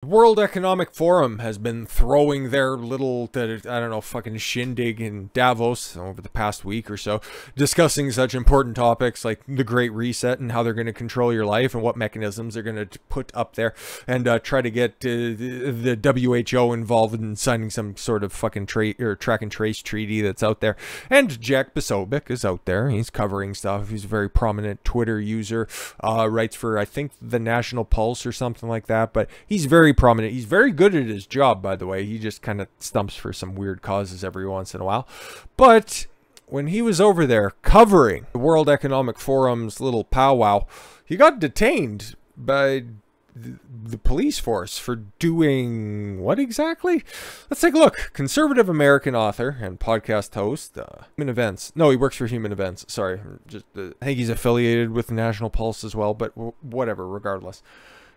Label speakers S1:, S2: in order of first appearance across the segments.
S1: World Economic Forum has been throwing their little, I don't know, fucking shindig in Davos over the past week or so, discussing such important topics like the Great Reset and how they're going to control your life and what mechanisms they're going to put up there, and try to get the WHO involved in signing some sort of fucking track and trace treaty that's out there. And Jack Posobiec is out there. He's covering stuff. He's a very prominent Twitter user, writes for, I think, the National Pulse or something like that, but he's very prominent. He's very good at his job, by the way. He just kind of stumps for some weird causes every once in a while. But when he was over there covering the World Economic Forum's little powwow, he got detained by the police force for doing what exactly? Let's take a look. Conservative American author and podcast host, Human Events. No, he works for Human Events. Sorry, just I think he's affiliated with National Pulse as well, but whatever, regardless.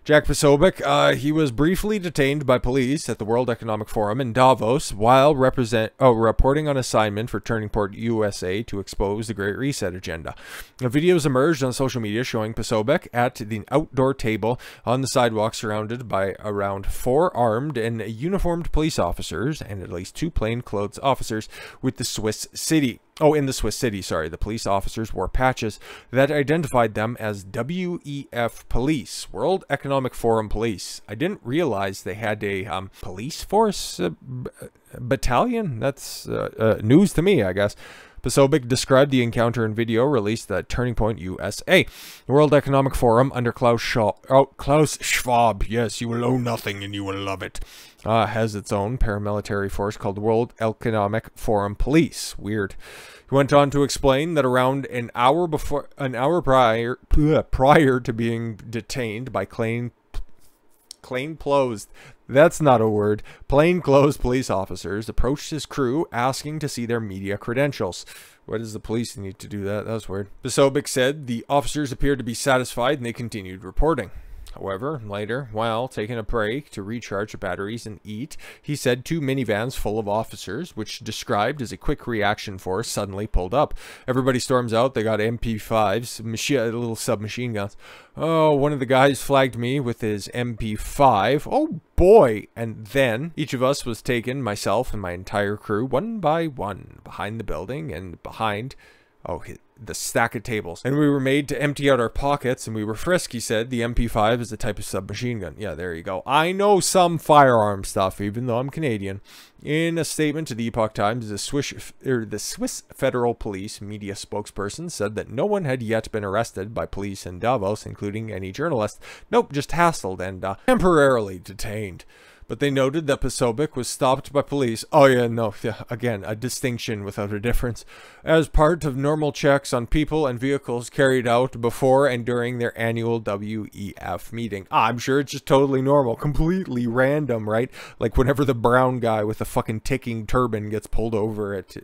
S1: Jack Posobiec, he was briefly detained by police at the World Economic Forum in Davos while reporting on assignment for Turning Point USA to expose the Great Reset agenda. The videos emerged on social media showing Posobiec at the outdoor table on the sidewalk surrounded by around 4 armed and uniformed police officers and at least 2 plainclothes officers with the Swiss city. Oh, in the Swiss city, sorry. The police officers wore patches that identified them as WEF Police, World Economic Forum Police. I didn't realize they had a police force battalion. That's news to me, I guess. Posobiec described the encounter in video released at Turning Point USA. The World Economic Forum under Klaus Schwab, yes, you will own nothing and you will love it, has its own paramilitary force called the World Economic Forum Police. Weird. He went on to explain that around an hour prior to being detained by plainclothes, that's not a word, plainclothes police officers approached his crew asking to see their media credentials. Why does the police need to do that? That's weird. Posobiec said the officers appeared to be satisfied and they continued reporting. However, later, while taking a break to recharge the batteries and eat, he said 2 minivans full of officers, which described as a quick reaction force, suddenly pulled up. Everybody storms out. They got MP5s, little submachine guns. Oh, one of the guys flagged me with his MP5. Oh boy! And then each of us was taken, myself and my entire crew, one by one, behind the building and behind the stack of tables. And we were made to empty out our pockets and we were frisked, he said. The MP5 is a type of submachine gun. Yeah, there you go. I know some firearm stuff, even though I'm Canadian. In a statement to the Epoch Times, the Swiss Federal Police media spokesperson said that no one had yet been arrested by police in Davos, including any journalist. Nope, just hassled and temporarily detained. But they noted that Posobiec was stopped by police. Oh yeah, no, yeah, again, a distinction without a difference. As part of normal checks on people and vehicles carried out before and during their annual WEF meeting. I'm sure it's just totally normal, completely random, right? Like whenever the brown guy with the fucking ticking turban gets pulled over at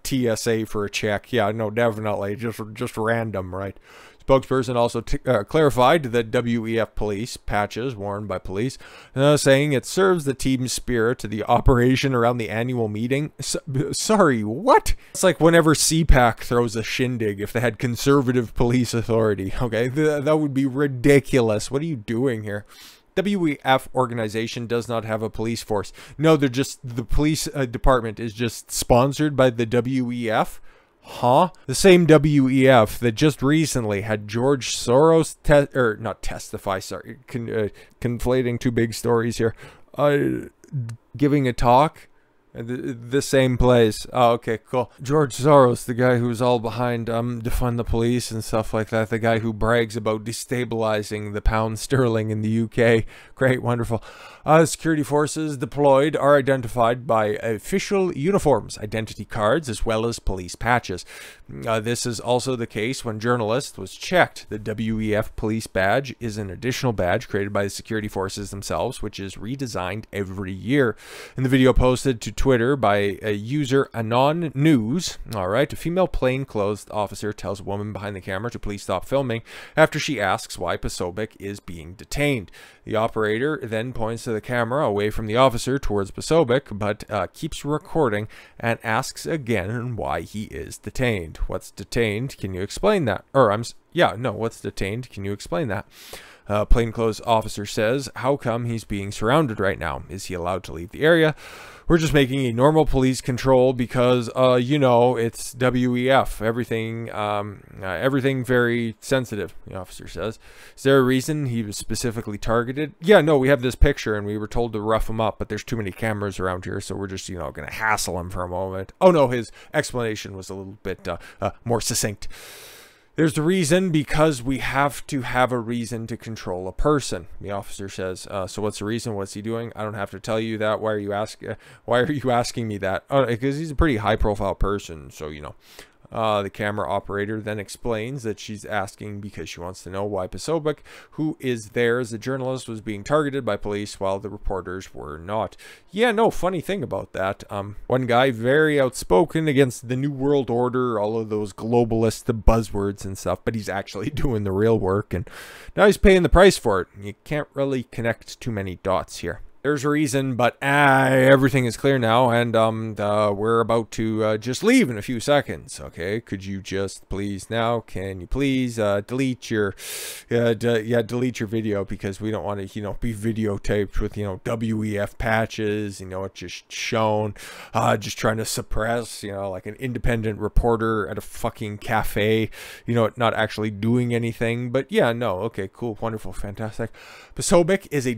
S1: TSA for a check. Yeah, no, definitely, just random, right? Spokesperson also clarified that WEF Police patches worn by police, saying it serves the team spirit to the operation around the annual meeting. Sorry, what? It's like whenever CPAC throws a shindig if they had conservative police authority. Okay, that would be ridiculous. What are you doing here? WEF organization does not have a police force. No, they're just, the police department is just sponsored by the WEF. Huh? The same WEF that just recently had George Soros conflating 2 big stories here. Giving a talk at the same place. Oh, okay, cool. George Soros, the guy who's all behind defund the police and stuff like that. The guy who brags about destabilizing the pound sterling in the UK. Great, wonderful. Security forces deployed are identified by official uniforms, identity cards, as well as police patches. This is also the case when journalists was checked. The WEF police badge is an additional badge created by the security forces themselves, which is redesigned every year. In the video posted to Twitter by a user Anon News, a female plainclothes officer tells a woman behind the camera to please stop filming after she asks why Posobiec is being detained. The operator then points to the camera away from the officer towards Posobiec, but keeps recording and asks again why he is detained. What's detained? Can you explain that? Yeah, no, what's detained? Can you explain that? Plainclothes officer says, how come he's being surrounded right now? Is he allowed to leave the area? We're just making a normal police control because, you know, it's WEF. Everything very sensitive, the officer says. Is there a reason he was specifically targeted? Yeah, no, we have this picture and we were told to rough him up, but there's too many cameras around here, so we're just, you know, going to hassle him for a moment. Oh, no, his explanation was a little bit more succinct. There's the reason because we have to have a reason to control a person, the officer says. So what's the reason? What's he doing? I don't have to tell you that. Why are you asking me that? Oh, because he's a pretty high profile person, so you know. The camera operator then explains that she's asking because she wants to know why Posobiec, who is there as a journalist, was being targeted by police while the reporters were not. Yeah, no, funny thing about that. One guy very outspoken against the New World Order, all of those globalist buzzwords and stuff, but he's actually doing the real work, and now he's paying the price for it. You can't really connect too many dots here. There's a reason, but everything is clear now, and we're about to just leave in a few seconds. Okay, could you just please now? Can you please delete your delete your video, because we don't want to, you know, be videotaped with, you know, WEF patches, you know, it just shown, just trying to suppress, you know, like an independent reporter at a fucking cafe, you know, not actually doing anything. But yeah, no, okay, cool, wonderful, fantastic. Posobiec is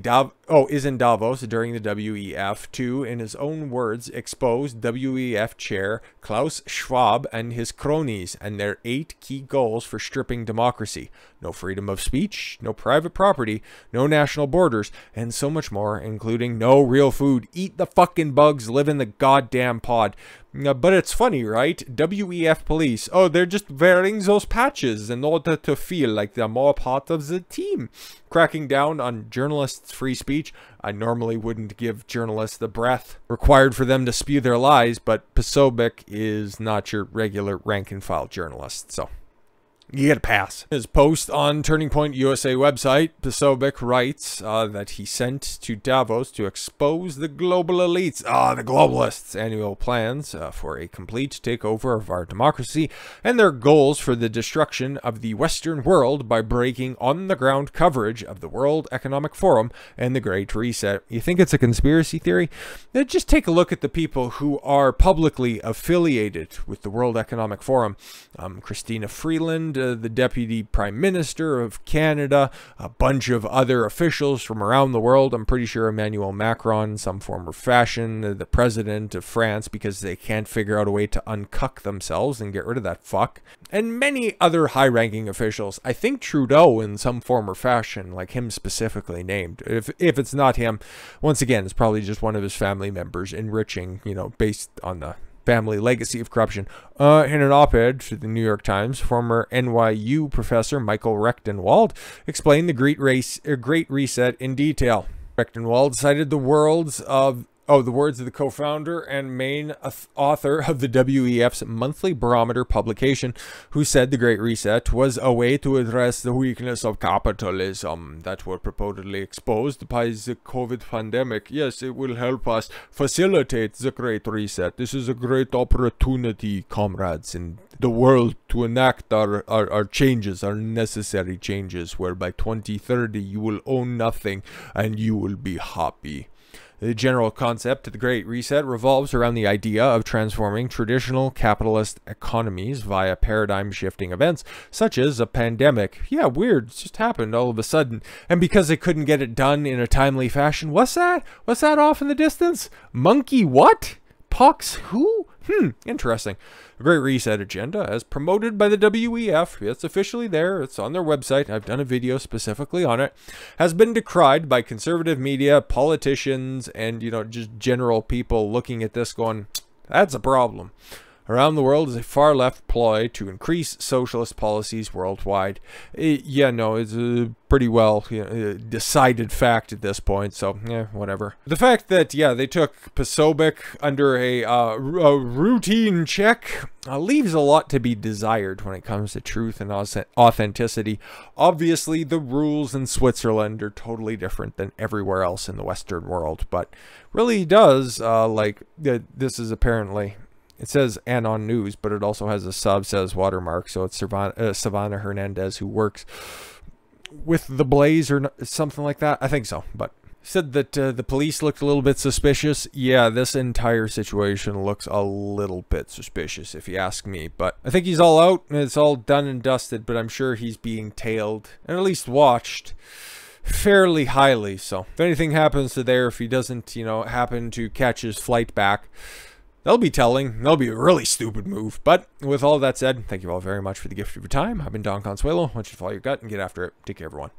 S1: in Davos during the WEF to, in his own words, expose WEF chair Klaus Schwab and his cronies and their 8 key goals for stripping democracy. No freedom of speech, no private property, no national borders, and so much more, including no real food. Eat the fucking bugs, live in the goddamn pod. But it's funny, right? WEF Police, oh, they're just wearing those patches in order to feel like they're more part of the team. Cracking down on journalists' free speech. I normally wouldn't give journalists the breath required for them to spew their lies, but Posobiec is not your regular rank-and-file journalist, so you get a pass. His post on Turning Point USA website, Posobiec writes that he sent to Davos to expose the global elites, the globalists' annual plans for a complete takeover of our democracy and their goals for the destruction of the Western world by breaking on-the-ground coverage of the World Economic Forum and the Great Reset. You think it's a conspiracy theory? Just take a look at the people who are publicly affiliated with the World Economic Forum. Christina Freeland, the Deputy Prime Minister of Canada, a bunch of other officials from around the world. I'm pretty sure Emmanuel Macron in some form or fashion, the President of France, because they can't figure out a way to uncuck themselves and get rid of that fuck. And many other high-ranking officials. I think Trudeau in some form or fashion, like him specifically named. If it's not him, once again, it's probably just one of his family members enriching, you know, based on the family legacy of corruption. In an op-ed to the New York Times, former NYU professor Michael Rechtenwald explained the Great Reset in detail. Rechtenwald cited the words of the co-founder and main author of the WEF's monthly barometer publication, who said the Great Reset was a way to address the weakness of capitalism that were purportedly exposed by the COVID pandemic. Yes, it will help us facilitate the Great Reset. This is a great opportunity, comrades, in the world to enact our changes, our necessary changes, where by 2030 you will own nothing and you will be happy. The general concept of the Great Reset revolves around the idea of transforming traditional capitalist economies via paradigm-shifting events, such as a pandemic. Yeah, weird. It just happened all of a sudden. And because they couldn't get it done in a timely fashion, what's that? What's that off in the distance? Monkey what? Pox who? Interesting. The Great Reset agenda, as promoted by the WEF, it's officially there, it's on their website, I've done a video specifically on it, has been decried by conservative media, politicians, and, you know, just general people looking at this going, that's a problem. Around the world is a far-left ploy to increase socialist policies worldwide. Yeah, no, it's a pretty well decided fact at this point, so, whatever. The fact that, yeah, they took Posobiec under a routine check leaves a lot to be desired when it comes to truth and authenticity. Obviously, the rules in Switzerland are totally different than everywhere else in the Western world, but really does, this is apparently It says Anon News, but it also has a sub says watermark, so it's Savannah Hernandez, who works with the Blaze or something like that. I think so, but said that the police looked a little bit suspicious. Yeah, this entire situation looks a little bit suspicious, if you ask me. But I think he's all out, and it's all done and dusted, but I'm sure he's being tailed, and at least watched fairly highly. So if anything happens to there, if he doesn't, you know, happen to catch his flight back, that'll be telling. That'll be a really stupid move. But with all that said, thank you all very much for the gift of your time. I've been Don Consuelo. I want you to follow your gut and get after it. Take care, everyone.